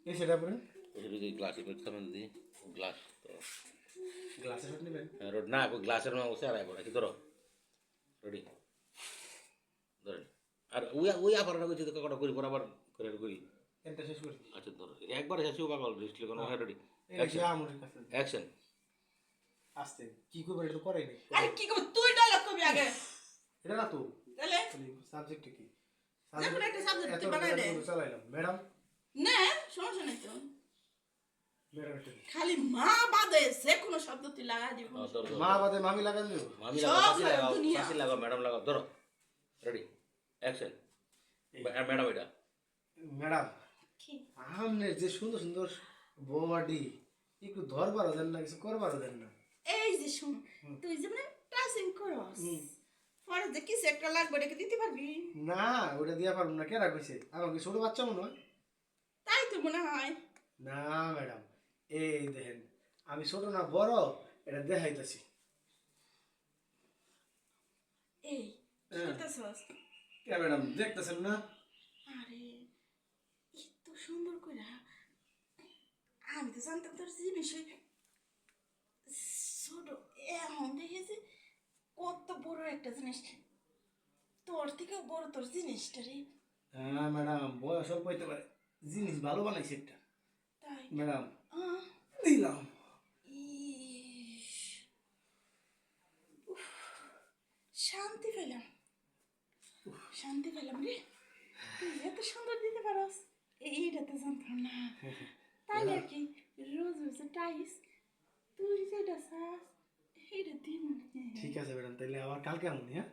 এই সেটা পরে গ্লাসের সামনে দিই গ্লাস তো গ্লাসে শট নেবেন রোড না গ্লাসের মধ্যে বসে আর আইব নাকি ধরো রেডি ধরেন আর ওই আবার কিছু কটা করি পর আবার করে করি এটা শেষ করি আচ্ছা ধরো একবারে শেষ হোক পাগল রেস্ট কোনো রেডি এই আমরের কাছে অ্যাকশন আস্তে কি করবে এটা তো করেই নাই আরে কি করব তুই ডায়লগ করবি আগে এটা না তো তাহলে সাবজেক্ট কি যেকোনো একটা সাবজেক্ট তুই বানাই দে চালাইলাম ম্যাডাম না সমস্যা নাই তো ম্যাডাম এটা খালি মা বাদে যে কোনো শব্দ তুই লাগা দিবি মা বাদে মামি লাগান দিও মামি সব লাগাও দুনিয়া। চাষি লাগাও ম্যাডাম লাগাও ধরো রেডি অ্যাকশন ম্যাডাম এটা ম্যাডাম কি আমনের যে সুন্দর সুন্দর বডি একটু ধরবারও দেন না কিছু করবারও দেন না এই যে শুন তুই যে মানে টাচিং করস পরে যে কিছু একটা লাগবে রেখে দিতে পারবি না ওটা দিয়া পারবো না কেরা কইছে আমাকে ছোট বাচ্চা মনে হয় তাই তো মনে হয় না ম্যাডাম এই দেখেন আমি ছোট না বড় এটা দেখাইতেছি এই হ্যাঁ। শুনতেছস কে ম্যাডাম দেখতেছেন না আরে এত সুন্দর করে আমি তো জানতাম তোর জিনিস ওই ছোট এমন দেখেছি কত বড় একটা জিনিস তোর থেকেও বড় তোর জিনিসটা রে হ্যাঁ ম্যাডাম বয়স অল্প হইতে পারে জিনিস ভালো বানাইছে একটা তাই ম্যাডাম আহ, দিলাম ইস, উফ, শান্তি পেলাম শান্তি পেলাম রে তুই এত সুন্দর দিতে পারস এইটা তো জানতাম না তাই আর কি রোজ রোজ টাইস তুই যেটা চাস এইটা দিন ঠিক আছে ম্যাডাম তাহলে আবার কালকে আমনি হ্যাঁ